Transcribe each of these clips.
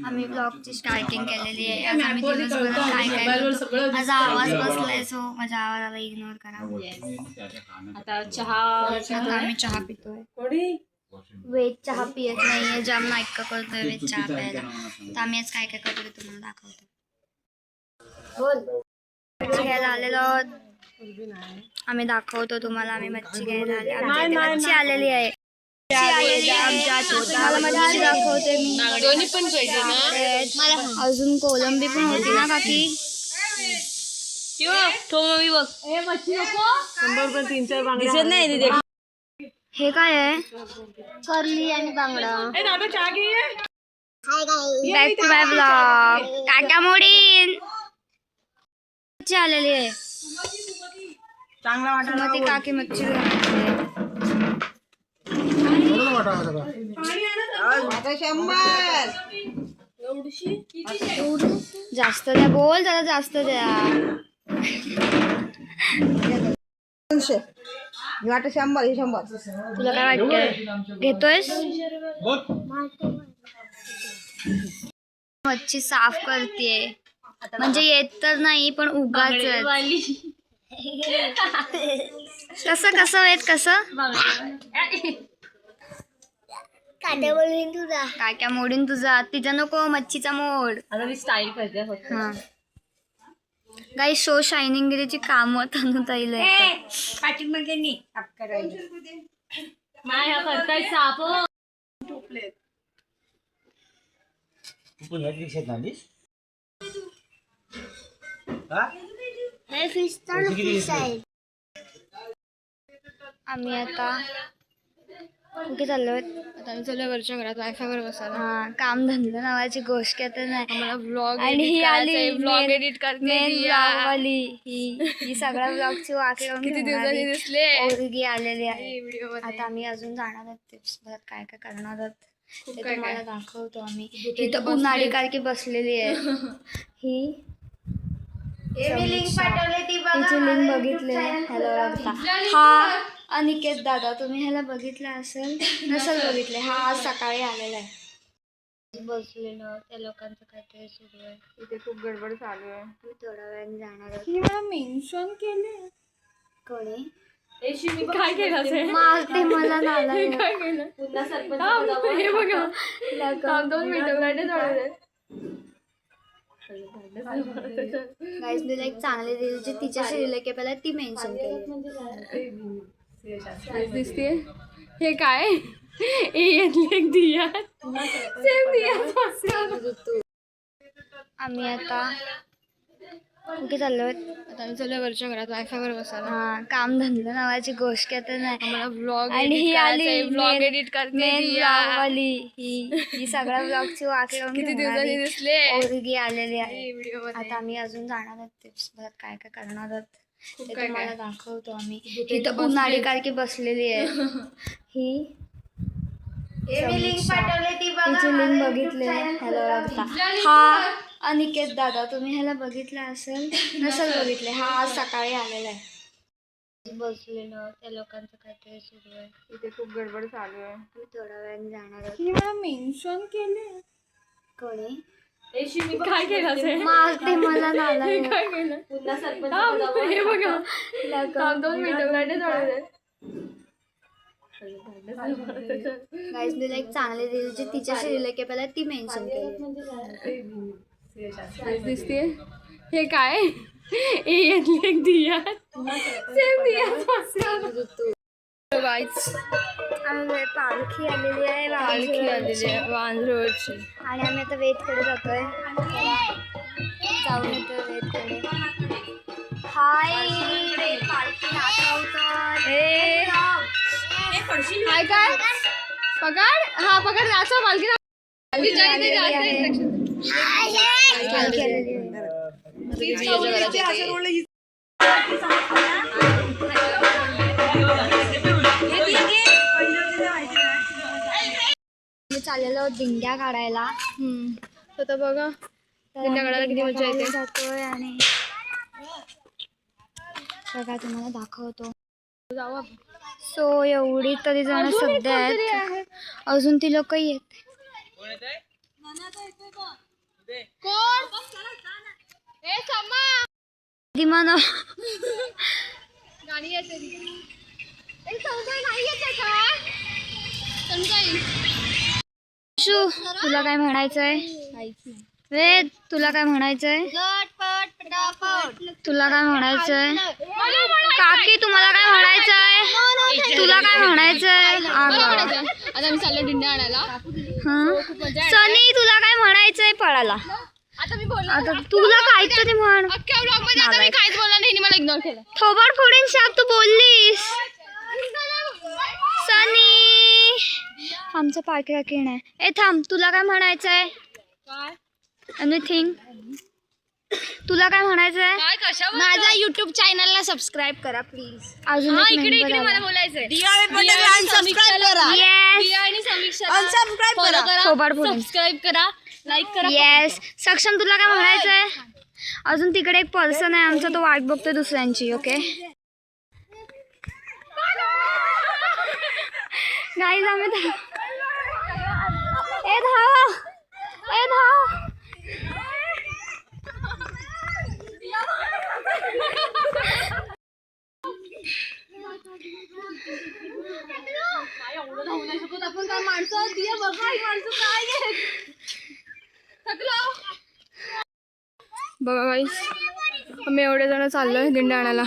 आम्ही ब्लॉगची स्टार्टिंग केलेली आहे. आज आम्ही दिवसभरात काय काय करतो. माझा आवाज बसलाय सो माझ्या आवाजाला इग्नोर करा. आता चहा आता आम्ही चहा पितोय. वेज चहा पियत नाहीये, जाम नाटकं करतोय वेज चहा प्यायला. तर आम्ही आज काय काय करतोय तुम्हाला दाखवतो. मच्छी घ्यायला आलेलो आम्ही दाखवतो तुम्हाला. आम्ही मच्छी घ्यायला आले. आमच्या इथे मच्छी आलेली आहे. मला मच्छी दाखवते मी. दोन्ही पण पाहिजे ना. अजून कोलंबी पण होती ना काकी. दिसत नाही. हे काय आहे? करली आणि बांगडा. Back to my blog. टाटा मोडीन मच्छी आलेली आहे. चांगला मग ती काकी मच्छी जास्त द्या. बोल जरा जास्त द्या. 100. तुला काय वाटतं घेतोयस? मच्छी साफ करतेय म्हणजे येत तर नाही पण उगाच. कसं कसं येत कसं काय काय मोडीन तुझा. तिचा नको मच्छीचा मोड. आता मी स्टाईल करते. हा गाई शो शायनिंग गिरीची कामं तनुताईला करताय साप. आम्ही आता कुठे चाललोय? आता आम्ही चाललोय वरच्या घरात वायफायवर बसायला. हा काम धंदा नावाची गोष्ट तर नाही. आम्हाला ब्लॉग आणि ही आली ब्लॉग एडिट करते वाली. ही सगळ्या ब्लॉगची वाकडी किती दिवसांनी दिसले ओरगी आलेली आहे. आता आम्ही अजून जाणार आहोत दिवसभरात काय काय करणार आहोत ते तुम्हाला दाखवतो आम्ही. इथं उन्हाळी कारकी बसलेली आहे. ही लिंक बघितले. हॅलो हा अनिकेत दादा तुम्ही ह्याला बघितलं असेल नसेल बघितले. हा आज सकाळी आलेला आहे. बसलेलो त्या लोकांचं काहीतरी सुरू आहे. इथे खूप गडबड चालू आहे. मी थोड्या वेळाने जाणार आहे. मला मेन्शन केले कोणी काय केलं मारते मला नाला. काय केलं पुन्हा सरपंच हे बघा 2 मिनिटं गाईस मी लाईक चांगले रील जे तिच्याशी रिलेट केलं ती मेन्शन केली. दिसते हे काय दिया आम्ही आता कुठे चाललोय? आता आम्ही चाललोय वरच्या घरात वायफायवर बसायला. हा काम धंदा नावाची गोष्ट तर नाही. आम्हाला ब्लॉग आणि ही आली ब्लॉग एडिट करते वाली. ही सगळ्या ब्लॉगची वाकडी किती दिवसांनी दिसले ओरगी आलेली आहे. आता आम्ही अजून जाणार आहोत दिवसभरात काय काय करणार आहोत ते तुम्हाला दाखवतो आम्ही. इथं उन्हाळी कारकी बसलेली आहे. ही लिंक बघितले. हॅलो हा अनिकेत दादा तुम्ही ह्याला बघितलं असेल नसेल बघितले. हा आज सकाळी आलेला आहे. बसलेलो त्या लोकांचं काहीतरी सुरू आहे. इथे खूप गडबड चालू आहे. मी थोड्या वेळाने जाणार आहे. मला मेन्शन केले कोणी काय केलं मारते मला नाला. काय केलं पुन्हा सरपंच हे बघा 2 मिनिटं गाईस मी लाईक चांगले रील जे तिच्याशी रिलेट केलं ती मेन्शन केली. दिसते हे काय दिया आम्ही पालखी आलेली आहे वांद्रोची आणि आम्ही आता वेदकडे जातोय. जाऊन येतो वेदकडे. हाय पालखी नाचवतात. काय काय पकड हा पकड नाचा पालखी चाललेलो दिंड्या काढायला. आता बघा दिंड्या काढायला किती मजा येते. जातोय आणि बघा तुम्हाला दाखवतो. सो एवढी तरी जण सध्या आहेत. अजून ती लोक येत दिमान गाणी येते नाही येते का शू तुला काय म्हणायचंय रे तुला काय म्हणायचंय तुला काय म्हणायचंय काकी तुम्हाला काय म्हणायचंय तुला काय म्हणायचंय आता मी चाललो दिंड्या आणायला सनी तुला काय म्हणायचंय पळाला आता मी बोललो आता तुला काहीतरी म्हण अख्ख्या ब्लॉग मध्ये आता मी काहीच बोलणार नाही मला इग्नोर केलं थोबाड फोडीन शाप तू बोललीस सनी आमचं पार्किंग किण आहे ए थांब तुला काय म्हणायचंय काय एनिथिंग तुला काय म्हणायचंय काय कशावर माझ्या युट्यूब चॅनलला सबस्क्राईब करा प्लीज अजून एक इकडे member इकडे आला. मला बोलायचंय Yes. दिया आणि समीक्षा थोबाड फोडीन सबस्क्राईब करा लाईक करा येस सक्षम तुला काय म्हणायचंय अजून तिकडे एक पर्सन आहे आमचा तो वाट बघतोय दुसऱ्यांची ओके गाईज आम्ही ए धावा ए धाव आपण काय माणसं दिया बघा ही माणसं काय घेत बघा गाईस आम्ही एवढे जण चाललोय दिंड्या आणायला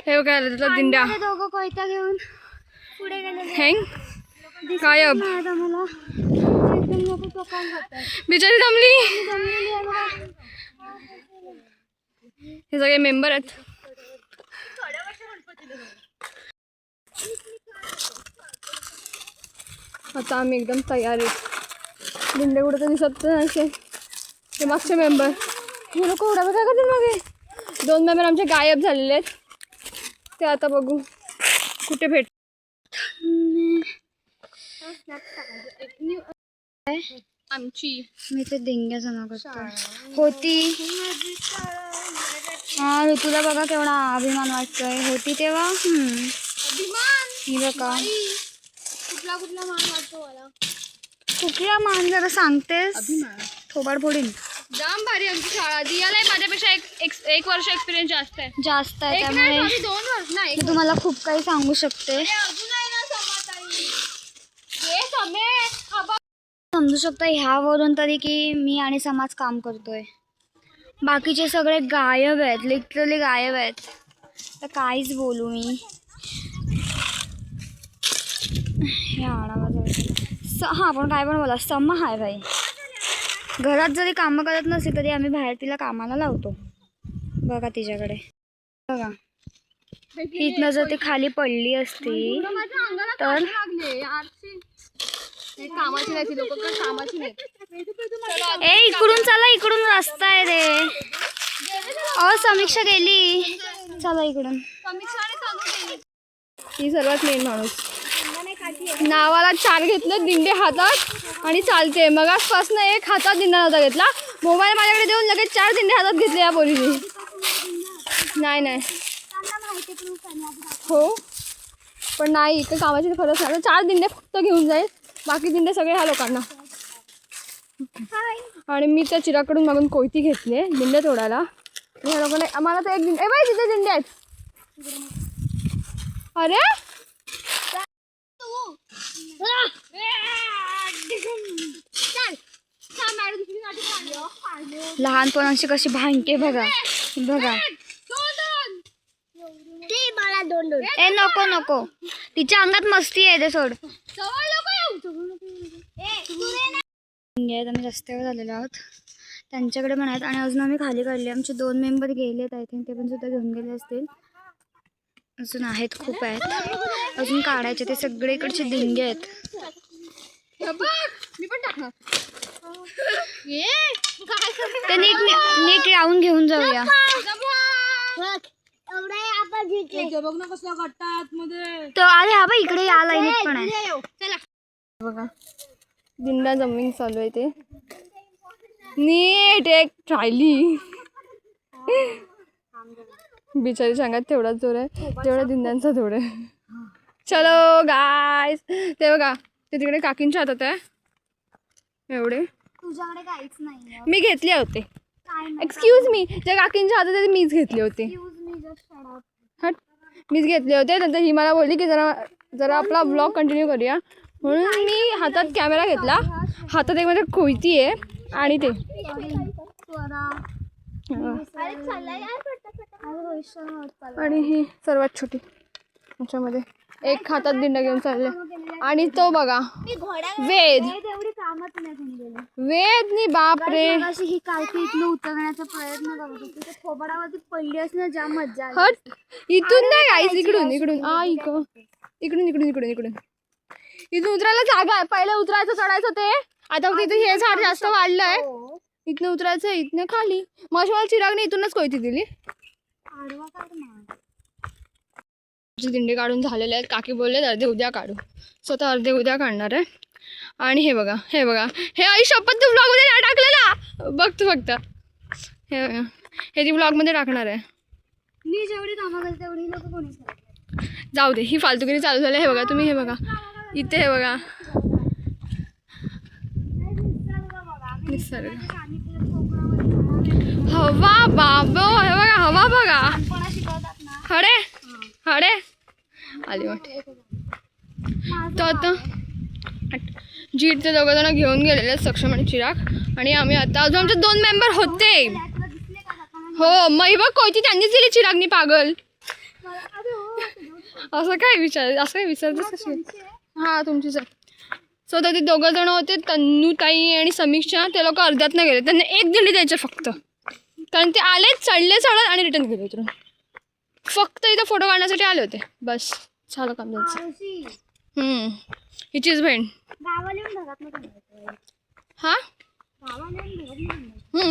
हे काय आलं तुला दिंड्या दोघं कोयता घेऊन पुढे गेले हँग गायब मला बिचारी जमली हे सगळे मेंबर आहेत आता आम्ही एकदम तयार आहेत दिंडे कुठं तर दिसत नाही असे हे मागचे मेंबर हे लोक उडा काय करतील मागे 2 मेंबर आमचे गायब झालेले आहेत ते आता बघू कुठे भेट आमची मी ते दिंग्या जमा करतो होती हा ऋतूला बघा केवढा अभिमान वाटतोय होती तेव्हा ही बघा कुठला मान वाटतो मला कुठला मान जरा सांगतेस थोबाड फोडीन जाम भारी आमची शाळा दियाला माझ्यापेक्षा एक वर्ष एक्सपिरियन्स जास्त आहे जास्त आहे त्यामुळे 2 वर्ष नाही मी तुम्हाला खूप काही सांगू शकते समजू शकता ह्यावरून तरी की मी आणि समाज काम करतोय बाकीचे सगळे गायब आहेत लिटरली गायब आहेत तर काहीच बोलू मी हे आणावा हां पण काय पण बोला सम आहे बाई घरात जरी कामं करत नसली तरी आम्ही बाहेर तिला कामाला लावतो बघा तिच्याकडे बघा इथनं जर ती खाली पडली असती तर कामाची नाही लोक कामाची नाही ए इकडून चला इकडून रस्ता आहे रे समीक्षा गेली चला इकडून ही सर्वात मेन माणूस नावाला 4 घेतलं दिंडे हातात आणि चालते मग आजपासून 1 हातात दिंडा नव्हता घेतला मोबाईल माझ्याकडे देऊन लगेच 4 दिंडे हातात घेतले या पोरीने नाही हो पण नाही इकडे कामाची खरंच नाही 4 दिंडे फक्त घेऊन जाईल बाकी दिंडे सगळे ह्या लोकांना आणि मी त्या चिराकडून मागून कोयती घेतली दिंडे तोडायला ह्या लोकांना आम्हाला तर 1 दिंडे बाई तिथे दिंडे आहेत अरे लहानपणाची कशी भांडते बघा बघा ए नको नको तिच्या अंगात मस्ती आहे ते सोड आम्ही रस्त्यावर झालेलो आहोत त्यांच्याकडे पण आहेत आणि अजून आम्ही खाली काढले आमचे 2 मेंबर गेलेत आय थिंक ते पण सुद्धा घेऊन गेले असतील अजून आहेत खूप आहेत अजून काढायचे ते सगळे इकडचे दिंगे आहेत मी पण टाकणार ते नीट राहून घेऊन जाऊया तो अरे हा बाई इकडे या लाईनीत पण आहे बघा दिंडा जमीन चालू आहे ते नीट एक ट्रायली बिचारी सांगत तेवढाच जोर आहे तेवढा दिंड्यांचा जोर आहे. चलो गायस, ते बघा ते तिकडे काकींच्या हातात आहे एवढे. तुझ्याकडे काहीच नाही. मी घेतले होते. एक्सक्यूज मी, ज्या काकींच्या हातात आहे ते मीच घेतले होते. हट, मीच घेतले होते. नंतर ही मला बोलली की जरा आपला ब्लॉग कंटिन्यू करूया म्हणून मी हातात कॅमेरा घेतला. हातात एक म्हणजे कोयती आहे आणि ते आणि ही सर्वात छोटी याच्यामध्ये एक हातात दिंडा घेऊन चालले. आणि तो बघा वेद, वेदनी बापरे ही कालकी इथनं उतरण्याचा प्रयत्न करत होती. ते थोबाडावरती पडली असं जाम मज्जा आली. हट, इथून नाही गाईस, इकडून इकडून इकडून इकडून इकडून इकडून इथून उतरायला जागा आहे. पहिले उतरायचं चढायचं ते, आता तिथे हे झाड जास्त वाढलंय. इथनं उतरायचं, इथनं खाली. मला चिरागने इथूनच कोयती दिली. दिंडे काढून झालेले आहेत. काकी बोलले अर्धे उद्या काढू, स्वतः अर्धे उद्या काढणार आहे. आणि हे बघा हे बघा, हे आई शपथ तू ब्लॉगमध्ये नाही टाकलेला, बघ तू फक्त हे बघा, हे ती ब्लॉगमध्ये टाकणार आहे. मी जेवढी कामं करते तेवढी लोक कोणी करत. जाऊ दे, ही फालतुगिरी चालू झाली. हे बघा तुम्ही, हे बघा इथे, हे बघा निसर्ग, हवा बाबो, हे बघा हवा बघा. हडे हडे आली वाटते. तर आता जीट ते दोघं जण घेऊन गेलेले सक्षम आणि चिराग. आणि आम्ही आता अजून आमचे 2 मेंबर होते. हो मग बघ कोयती त्यांनीच दिली चिरागनी, पागल. असं काय विचारतेस कशी. हां तुमचीच आहे. सो तर ते दोघं जण होते, तन्नूताई आणि समीक्षा. ते लोक अर्ध्यातनं गेले, त्यांना एक दिंडी द्यायचे फक्त, कारण ते आले चढले चढत आणि रिटर्न गेले उतरून. फक्त इथं फोटो काढण्यासाठी आले होते, बस झालं काम त्यांचं. हिचीच बहीण. हां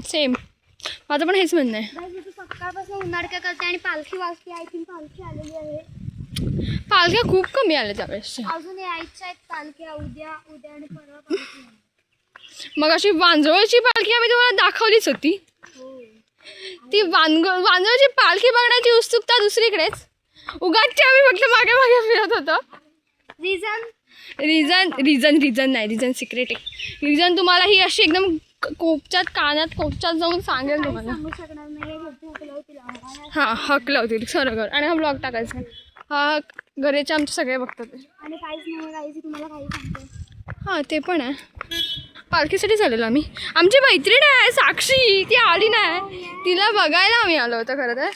सेम, माझं पण हेच म्हणणं आहे. सकाळपासून उन्हाळक्या करते आणि पालखी वाजते. आय थिंक पालखी आलेली आहे. पालख्या खूप कमी आल्या त्यावेळेस. अजून यायच्या आहेत पालख्या, उद्या आणि परवा पालखी. मग अशी वांजवळची पालखी आम्ही तुम्हाला दाखवलीच होती. ती वांजवळची पालखी बघण्याची उत्सुकता दुसरीकडेच. उगाच आम्ही फक्त मागे मागे फिरत होतो. रिझन नाही, रिझन सिक्रेट आहे. रिझन तुम्हाला ही अशी एकदम कोपच्यात कोपच्यात जाऊन सांगेल तुम्हाला. हां हक लावतील खरं. आणि हा ब्लॉग टाकायचा. हा घरेचे आमचे सगळे बघतात. आणि काहीच नाही तुम्हाला काही सांगते. हां ते पण आहे. पालखीसाठी चालेल आम्ही. आमची मैत्रीण आहे साक्षी, ती आली नाही. तिला बघायला आम्ही आलो होतो खरं तर,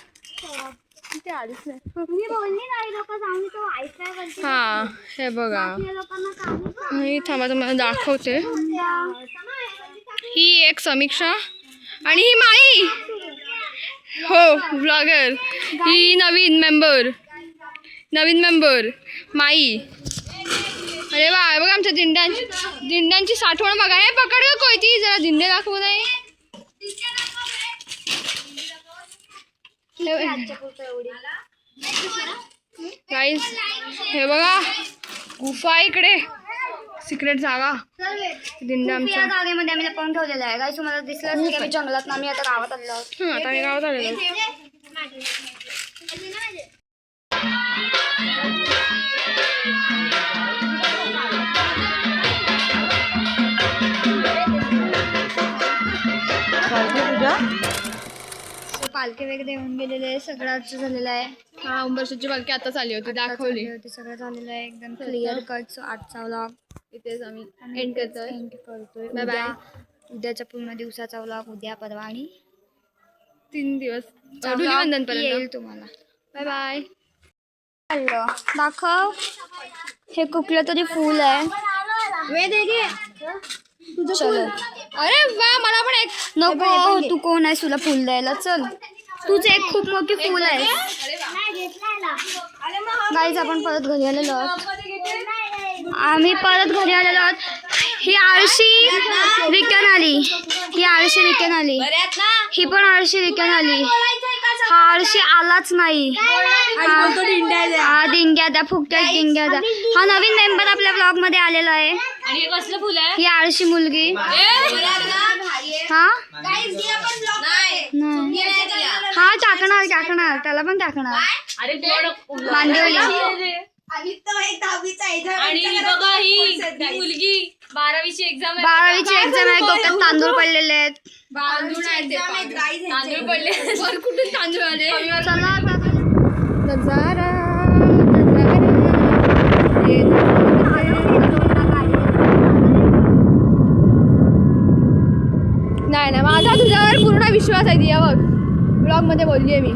ती आलीच नाही. हां हे बघा, मी थांबा तुम्हाला दाखवते. ही एक समीक्षा आणि ही माई, हो ब्लॉगर. ही नवीन मेंबर माई. अरे वा, बघा आमच्या दिंड्यांची साठवण बघा. हे पकड का कोयती, जरा दिंडे दाखवू नाही. गाईज हे बघा गुफा इकडे, सिक्रेट जागा. दिंडा आमच्या जागेमध्ये आम्ही लपवून ठेवलेला आहे. गाईज तुम्हाला दिसलं की आम्ही जंगलात, आम्ही आता गावात आलेलो आहोत. आता आम्ही गावात आलेलो. पालखी वगैरे येऊन गेलेले आहे, सगळंच झालेलं आहे. हा उंबरशीची पालखी आताच आली होती, दाखवली होती. सगळं झालेलं आहे एकदम क्लिअर कट. सो आजचा व्लॉग इथेच आम्ही एंड करतोय. Bye bye. उद्याच्या पूर्ण दिवसाचा व्लॉग उद्या परवा आणि 3 दिवस धन्वंतरपर्यंत येईल तुम्हाला. Bye bye. दाखव, हे कुठलं तरी फूल आहे. चलो. अरे वा, मला पण एक नको, तू कोण आहेस तुला फुल द्यायला. चल, तुझं एक खूप मोठी फुल आहे. गाईज आपण परत घरी आलेलो आहोत. ही आळशी रिटर्न आली. ही पण आळशी रिटर्न आली. हा आळशी आलाच नाही. हा दिंग्या द्या, फुकट्या दिंग्या द्या. हा नवीन मेंबर आपल्या ब्लॉग मध्ये आलेला आहे. आणि हे कसलं फुल आहे? ही आळशी मुलगी. हा नाही. हा टाकणार त्याला पण टाकणार. अरे मांडवली. आणि ही बघा ही मुलगी 12वीची एक्झाम 12वीची एक्झाम आहे. डोक्यात तांदूळ पडलेले आहेत. तांदूळ पडले. कुठून तांदूळ आले? चला आता. नजारा नाही माझा तुझ्यावर पूर्ण विश्वास आहे. दिया बघ ब्लॉग मध्ये बोलली आहे मी.